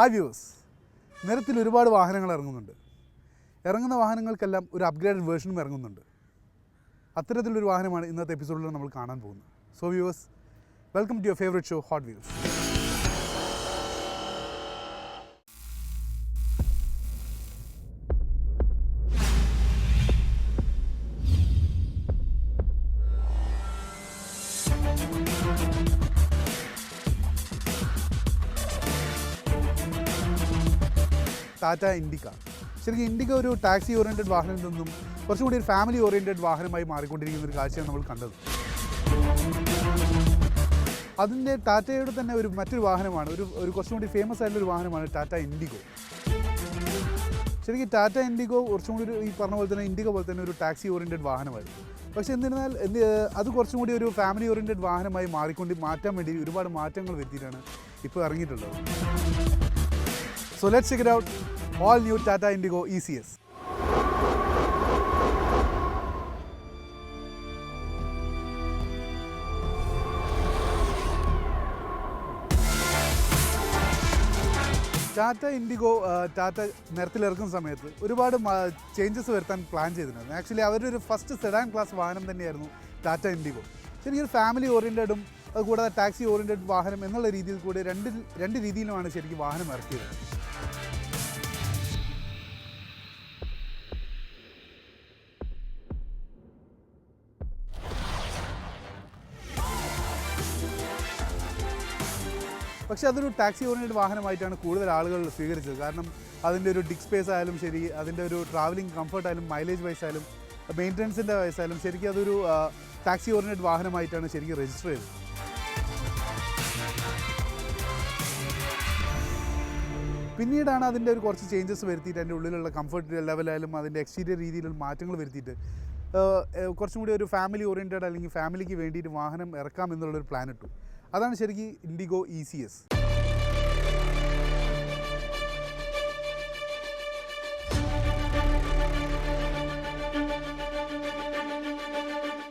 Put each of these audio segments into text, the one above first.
Hi views, നിരത്തിൽ ഒരുപാട് വാഹനങ്ങൾ ഇറങ്ങുന്നുണ്ട്. ഇറങ്ങുന്ന വാഹനങ്ങൾക്കെല്ലാം ഒരു അപ്ഗ്രേഡഡ് വേർഷനും ഇറങ്ങുന്നുണ്ട്. അത്തരത്തിലൊരു വാഹനമാണ് ഇന്നത്തെ എപ്പിസോഡിൽ നമ്മൾ കാണാൻ പോകുന്നത്. So viewers, welcome to your favourite show Hot Wheels. Tata Indica. ശരിക്കും ഇൻഡിക്ക ഒരു ടാക്സി ഓറിയൻറ്റഡ് വാഹനത്തിൽ നിന്നും കുറച്ചും കൂടി ഒരു ഫാമിലി ഓറിയൻറ്റഡ് വാഹനമായി മാറിക്കൊണ്ടിരിക്കുന്ന ഒരു കാഴ്ചയാണ് നമ്മൾ കണ്ടത്. അതിൻ്റെ ടാറ്റയുടെ തന്നെ മറ്റൊരു വാഹനമാണ്, ഒരു കുറച്ചും കൂടി ഫേമസ് ആയിട്ടുള്ളൊരു വാഹനമാണ് ടാറ്റ ഇൻഡിഗോ. ശരിക്കും ടാറ്റ ഇൻഡിഗോ കുറച്ചും കൂടി ഈ പറഞ്ഞ പോലെ തന്നെ ഇൻഡിഗോ പോലെ തന്നെ ഒരു ടാക്സി ഓറിയൻറ്റഡ് വാഹനമായിരുന്നു. പക്ഷേ എന്നിരുന്നാൽ അത് കുറച്ചും കൂടി ഒരു ഫാമിലി ഓറിയൻറ്റഡ് വാഹനമായി മാറ്റാൻ വേണ്ടി ഒരുപാട് മാറ്റങ്ങൾ വരുത്തിയിട്ടാണ് ഇപ്പോൾ ഇറങ്ങിയിട്ടുള്ളത്. So let's check it out, all new Tata Indigo ECS. Tata Indigo നിരത്തിലിറക്കുന്ന സമയത്ത് ഒരുപാട് ചേഞ്ചസ് വരുത്താൻ പ്ലാൻ ചെയ്തിട്ടുണ്ടായിരുന്നു. ആക്ച്വലി അവരൊരു ഫസ്റ്റ് സെഡാൻ ക്ലാസ് വാഹനം തന്നെയായിരുന്നു ടാറ്റ ഇൻഡിഗോ. ശരിക്കും ഒരു ഫാമിലി ഓറിയൻറ്റഡും അതുകൂടാതെ ടാക്സി ഓറിയൻറ്റഡ് വാഹനം എന്നുള്ള രീതിയിൽ കൂടി രണ്ട് രീതിയിലുമാണ് ശരിക്കും വാഹനം ഇറക്കിയത്. പക്ഷേ അതൊരു ടാക്സി ഓറിയൻറ്റഡ് വാഹനമായിട്ടാണ് കൂടുതൽ ആളുകൾ സ്വീകരിച്ചത്. കാരണം അതിൻ്റെ ഒരു ഡിസ്ക് സ്പേസ് ആയാലും ശരി, അതിൻ്റെ ഒരു ട്രാവലിംഗ് കംഫർട്ടായാലും മൈലേജ് വൈസായാലും മെയിൻ്റനൻസിൻ്റെ വയസ്സായാലും ശരിക്കും അതൊരു ടാക്സി ഓറിയൻറ്റഡ് വാഹനമായിട്ടാണ് ശരിക്കും രജിസ്റ്റർ ചെയ്തത്. പിന്നീടാണ് അതിൻ്റെ ഒരു കുറച്ച് ചേഞ്ചസ് വരുത്തിയിട്ട് അതിൻ്റെ ഉള്ളിലുള്ള കംഫർട്ട് ലെവലായാലും അതിൻ്റെ എക്സ്റ്റീരിയർ രീതിയിലുള്ള മാറ്റങ്ങൾ വരുത്തിയിട്ട് കുറച്ചും കൂടി ഒരു ഫാമിലി ഓറിയൻറ്റഡ് അല്ലെങ്കിൽ ഫാമിലിക്ക് വേണ്ടിയിട്ട് വാഹനം ഇറക്കാം എന്നുള്ളൊരു പ്ലാൻ ഇട്ടു. അതാണ് ശരിക്കും ഇൻഡിഗോ ECS.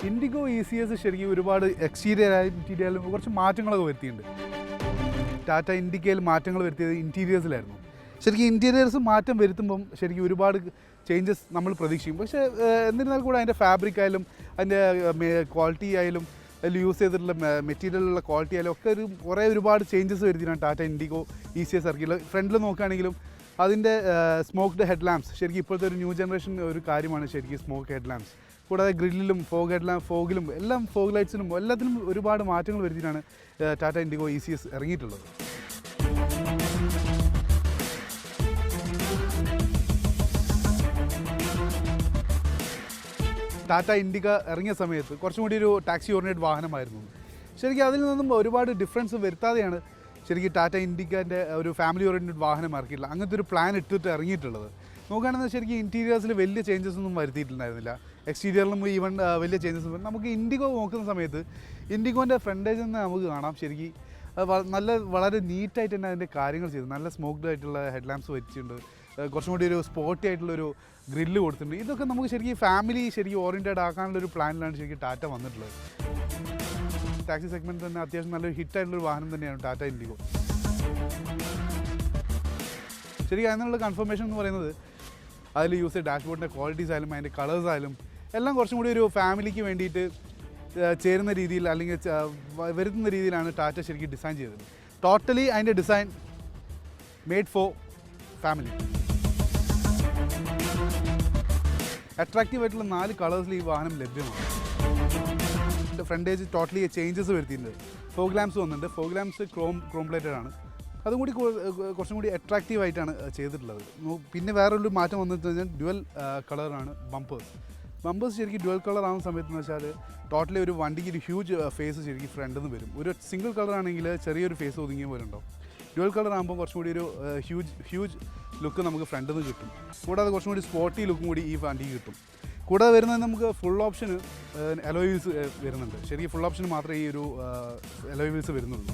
ഇൻഡിഗോ ECS ശരിക്കും ഒരുപാട് എക്സ്റ്റീരിയർ ഇൻറ്റീരിയറിലും കുറച്ച് മാറ്റങ്ങളൊക്കെ വരുത്തിയിട്ടുണ്ട്. ടാറ്റ ഇൻഡിക്കയിൽ മാറ്റങ്ങൾ വരുത്തിയത് ഇൻറ്റീരിയേഴ്സിലായിരുന്നു. ശരിക്കും ഇൻറ്റീരിയേഴ്സ് മാറ്റം വരുത്തുമ്പം ശരിക്കും ഒരുപാട് ചേഞ്ചസ് നമ്മൾ പ്രതീക്ഷിക്കും. പക്ഷേ എന്നിരുന്നാൽ കൂടെ അതിൻ്റെ ഫാബ്രിക് ആയാലും അതിൻ്റെ ക്വാളിറ്റി ആയാലും അതിൽ യൂസ് ചെയ്തിട്ടുള്ള മെറ്റീരിയലുള്ള ക്വാളിറ്റി ആയാലും ഒക്കെ ഒരുപാട് ചേഞ്ചസ് വരുത്തിയിട്ടാണ് ടാറ്റ ഇൻഡിഗോ ECS ഇറക്കിയത്. ഫ്രണ്ടിൽ നോക്കുകയാണെങ്കിലും അതിൻ്റെ സ്മോക്ക്ഡ് ഹെഡ് ലാംപ്സ് ശരിക്കും ഇപ്പോഴത്തെ ഒരു ന്യൂ ജനറേഷൻ ഒരു കാര്യമാണ് ശരിക്കും സ്മോക്ക് ഹെഡ് ലാംപ്സ്. കൂടാതെ ഗ്രില്ലിലും ഫോഗിലും എല്ലാം ഫോഗ് ലൈറ്റ്സിനും എല്ലാത്തിനും ഒരുപാട് മാറ്റങ്ങൾ വരുത്തിയിട്ടാണ് ടാറ്റ ഇൻഡിഗോ ECS ഇറങ്ങിയിട്ടുള്ളത്. ടാറ്റ ഇൻഡിക ഇറങ്ങിയ സമയത്ത് കുറച്ചും കൂടി ഒരു ടാക്സി ഓറിയൻറ്റഡ് വാഹനമായിരുന്നു. ശരിക്കും അതിൽ നിന്നും ഒരുപാട് ഡിഫറൻസ് വരുത്താതെയാണ് ശരിക്കും ടാറ്റ ഇൻഡിക്കൻ്റെ ഒരു ഫാമിലി ഓറിയൻറ്റഡ് വാഹനം ഇറക്കിയിട്ടില്ല. അങ്ങനത്തെ ഒരു പ്ലാൻ ഇട്ടിട്ട് ഇറങ്ങിയിട്ടുള്ളത്. നോക്കുകയാണെങ്കിൽ ശരിക്കും ഇൻറ്റീരിയേഴ്സിൽ വലിയ ചേഞ്ചസ് ഒന്നും വരുത്തിയിട്ടുണ്ടായിരുന്നില്ല. എക്സ്റ്റീരിയറിലും ഈവൻ വലിയ ചേഞ്ചസ്. നമുക്ക് ഇൻഡിഗോ നോക്കുന്ന സമയത്ത് ഇൻഡിഗോൻ്റെ ഫ്രണ്ടേജിൽ നിന്ന് നമുക്ക് കാണാം ശരിക്കും വളരെ നീറ്റായിട്ട് തന്നെ അതിൻ്റെ കാര്യങ്ങൾ ചെയ്തു. നല്ല സ്മോക്ക്ഡ് ആയിട്ടുള്ള ഹെഡ് ലാംപ്സ് വെച്ചിട്ടുണ്ട്. കുറച്ചും കൂടി ഒരു സ്പോർട്ടി ആയിട്ടുള്ളൊരു ഗ്രില്ല് കൊടുത്തിട്ടുണ്ട്. ഇതൊക്കെ നമുക്ക് ശരിക്കും ഫാമിലി ശരിക്കും ഓറിയൻറ്റഡ് ആക്കാനുള്ളൊരു പ്ലാനിലാണ് ശരിക്കും ടാറ്റ വന്നിട്ടുള്ളത്. ടാക്സി സെഗ്മെൻറ്റ് തന്നെ അത്യാവശ്യം നല്ലൊരു ഹിറ്റായിട്ടുള്ളൊരു വാഹനം തന്നെയാണ് ടാറ്റ ഇൻഡിഗോ. ശരിക്കും അതിനുള്ള കൺഫർമേഷൻ എന്ന് പറയുന്നത് അതിൽ യൂസ് ചെയ്ത ഡാഷ്ബോർഡിൻ്റെ ക്വാളിറ്റീസ് ആയാലും അതിൻ്റെ കളേഴ്സ് ആയാലും എല്ലാം കുറച്ചും കൂടി ഒരു ഫാമിലിക്ക് വേണ്ടിയിട്ട് ചേരുന്ന രീതിയിൽ അല്ലെങ്കിൽ വരുത്തുന്ന രീതിയിലാണ് ടാറ്റ ശരിക്കും ഡിസൈൻ ചെയ്തത്. ടോട്ടലി അതിൻ്റെ design made for family. Attractive ആയിട്ടുള്ള 4 കളേഴ്സിൽ ഈ വാഹനം ലഭ്യമാണ്. ഫ്രണ്ടേജ് ടോട്ടലി ചേഞ്ചസ് വരുത്തിയിട്ടുണ്ട്. ഫോഗ് ലാംപ്സ് വന്നിട്ടുണ്ട്. ഫോഗ് ലാംപ്സ് ക്രോം പ്ലേറ്റഡ് ആണ്. അതും കൂടി കുറച്ചും കൂടി അട്രാക്റ്റീവ് ആയിട്ടാണ് ചെയ്തിട്ടുള്ളത്. പിന്നെ വേറൊരു മാറ്റം വന്നിട്ട് കഴിഞ്ഞാൽ ഡ്യുവൽ കളറാണ് ബമ്പേഴ്സ് ശരിക്കും ഡ്യുവൽ കളർ ആവുന്ന സമയത്തെന്ന് വെച്ചാൽ ടോട്ടലി ഒരു വണ്ടിക്ക് ഒരു ഹ്യൂജ് ഫേസ് ശരിക്കും ഫ്രണ്ടിൽ നിന്ന് വരും. ഒരു സിംഗിൾ കളറാണെങ്കിൽ ചെറിയൊരു ഫേസ് ഒതുങ്ങിയ പോലെ ഉണ്ടാവും. ഡ്യുവൽ കളർ ആകുമ്പോൾ കുറച്ചും കൂടി ഒരു ഹ്യൂജ് ലുക്ക് നമുക്ക് ഫ്രണ്ടിൽ നിന്ന് കിട്ടും. കൂടാതെ കുറച്ചും കൂടി സ്പോർട്ടി ലുക്കും കൂടി ഈ വണ്ടിക്ക് കിട്ടും. കൂടാതെ വരുന്നത് നമുക്ക് ഫുൾ ഓപ്ഷന് അലോയ് വീൽസ് വരുന്നുണ്ട്. ശരിക്കും ഫുൾ ഓപ്ഷന് മാത്രമേ ഈ ഒരു അലോയ് വീൽസ് വരുന്നുള്ളൂ.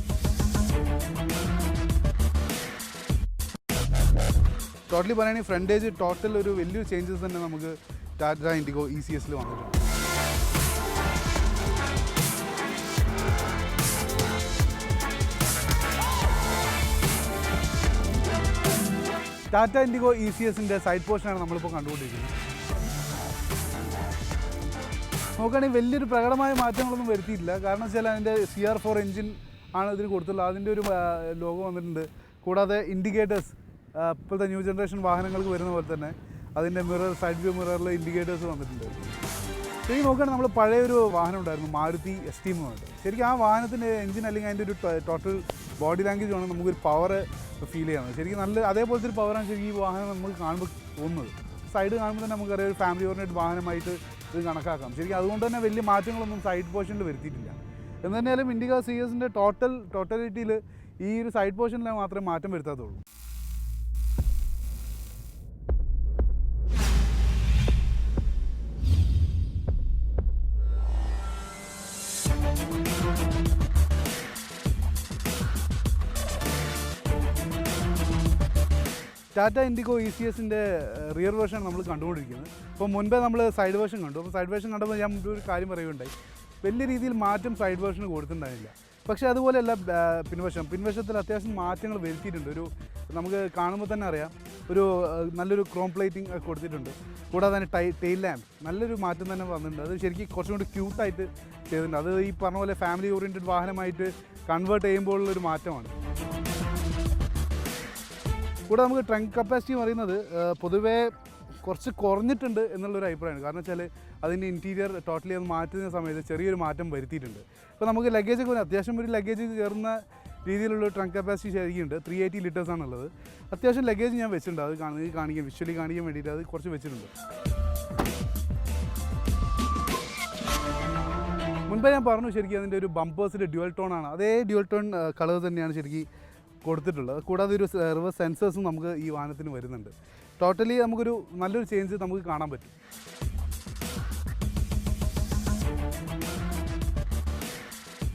ടോട്ടലി പറയുകയാണെങ്കിൽ ഫ്രണ്ടേജ് ടോട്ടൽ ഒരു വലിയൊരു ചേഞ്ചസ് തന്നെ നമുക്ക് ടാറ്റ ഇൻഡിഗോ ECSൽ വന്നിട്ടുണ്ട്. ടാറ്റ ഇൻഡിഗോ ECSൻ്റെ സൈഡ് പോർഷനാണ് നമ്മളിപ്പോൾ കണ്ടുകൊണ്ടിരിക്കുന്നത്. നോക്കുകയാണെങ്കിൽ വലിയൊരു പ്രകടമായ മാറ്റങ്ങളൊന്നും വരുത്തിയിട്ടില്ല. കാരണം വെച്ചാൽ അതിൻ്റെ CR4 എഞ്ചിൻ ആണ് ഇതിന് കൊടുത്തുള്ളത്. അതിൻ്റെ ഒരു ലോഗോ വന്നിട്ടുണ്ട്. കൂടാതെ ഇൻഡിക്കേറ്റേഴ്സ് ഇപ്പോഴത്തെ ന്യൂ ജനറേഷൻ വാഹനങ്ങൾക്ക് വരുന്ന പോലെ തന്നെ അതിൻ്റെ മിറർ, സൈഡ് വ്യൂ മിററിൽ ഇൻഡിക്കേറ്റേഴ്സ് വന്നിട്ടുണ്ട്. ശരിക്കും നോക്കുകയാണെങ്കിൽ നമ്മൾ പഴയൊരു വാഹനം ഉണ്ടായിരുന്നു, മാരുതി ST എന്ന് പറഞ്ഞിട്ട്. ശരിക്കും ആ വാഹനത്തിൻ്റെ എഞ്ചിൻ അല്ലെങ്കിൽ അതിൻ്റെ ഒരു ടോട്ടൽ ബോഡി ലാംഗ്വേജ് ആണ് നമുക്കൊരു പവർ ഫീൽ ചെയ്യുന്നത്. ശരിക്കും നല്ല അതേപോലത്തെ ഒരു പവറാണ് ശരിക്കും ഈ വാഹനം നമുക്ക് കാണുമ്പോൾ തോന്നുന്നത്. സൈഡ് കാണുമ്പോൾ തന്നെ നമുക്കറിയാം ഒരു ഫാമിലി ഓറിയൻറ്റഡ് വാഹനമായിട്ട് ഇത് കണക്കാക്കാം. ശരിക്കും അതുകൊണ്ട് തന്നെ വലിയ മാറ്റങ്ങളൊന്നും സൈഡ് പോർഷനിൽ വരുത്തിയിട്ടില്ല. എന്ന് തന്നെയാലും ഇൻഡിഗോ CS-ൻ്റെ ടോട്ടലിറ്റിയിൽ ഈ ഒരു സൈഡ് പോർഷനിൽ മാത്രമേ മാറ്റം വരുത്താത്തുള്ളൂ. ടാറ്റ ഇൻഡിഗോ ECSൻ്റെ റിയർ വേർഷൻ നമ്മൾ കണ്ടുകൊണ്ടിരിക്കുന്നത്. അപ്പോൾ മുൻപേ നമ്മൾ സൈഡ് വേർഷൻ കണ്ടു. അപ്പോൾ സൈഡ് വേർഷൻ കണ്ടപ്പോൾ ഞാൻ ഒരു കാര്യം പറയുകയുണ്ടായി, വലിയ രീതിയിൽ മാറ്റം സൈഡ് വേർഷന് കൊടുത്തിട്ടുണ്ടായില്ല. പക്ഷേ അതുപോലെയല്ല പിൻവശത്തിൽ അത്യാവശ്യം മാറ്റങ്ങൾ വരുത്തിയിട്ടുണ്ട്. നമുക്ക് കാണുമ്പോൾ തന്നെ അറിയാം, നല്ലൊരു ക്രോം പ്ലേറ്റിംഗ് കൊടുത്തിട്ടുണ്ട്. കൂടാതെ തന്നെ ടെയിൽ ലാമ്പ് നല്ലൊരു മാറ്റം തന്നെ വന്നിട്ടുണ്ട്. അത് ശരിക്കും കുറച്ചും കൂടി ക്യൂട്ടായിട്ട് ചെയ്തിട്ടുണ്ട്. അത് ഈ പറഞ്ഞ പോലെ ഫാമിലി ഓറിയൻറ്റഡ് വാഹനമായിട്ട് കൺവേർട്ട് ചെയ്യുമ്പോഴുള്ളൊരു മാറ്റമാണ്. കൂടെ നമുക്ക് ട്രങ്ക് കപ്പാസിറ്റി പറയുന്നത് പൊതുവേ കുറച്ച് കുറഞ്ഞിട്ടുണ്ട് എന്നുള്ളൊരു അഭിപ്രായമാണ്. കാരണം വെച്ചാൽ അതിൻ്റെ ഇൻറ്റീരിയർ ടോട്ടലി അത് മാറ്റുന്ന സമയത്ത് ചെറിയൊരു മാറ്റം വരുത്തിയിട്ടുണ്ട്. ഇപ്പോൾ നമുക്ക് ലഗേജൊക്കെ അത്യാവശ്യം ഒരു ലഗേജ് കയറുന്ന രീതിയിലുള്ള ട്രങ്ക് കപ്പാസിറ്റി ശരിക്കുണ്ട്. 380 ലിറ്റേഴ്സ് ആണുള്ളത്. അത്യാവശ്യം ലഗേജ് ഞാൻ വെച്ചിട്ടുണ്ട്. അത് കാണിക്കാൻ വിഷ്വലി കാണിക്കാൻ വേണ്ടിയിട്ട് അത് കുറച്ച് വെച്ചിട്ടുണ്ട്. മുൻപേ ഞാൻ പറഞ്ഞു ശരിക്കും അതിൻ്റെ ഒരു ബമ്പേഴ്സിൻ്റെ ഡ്യുവൽ ടോണാണ്. അതേ ഡ്യുവൽ ടോൺ കളർ തന്നെയാണ് ശരിക്കും കൊടുത്തിട്ടുള്ളത്. കൂടാതെ ഒരു റിവേഴ്സ് സെൻസേഴ്സും നമുക്ക് ഈ വാഹനത്തിന് വരുന്നുണ്ട്. ടോട്ടലി നമുക്കൊരു നല്ലൊരു ചേഞ്ച് നമുക്ക് കാണാൻ പറ്റും.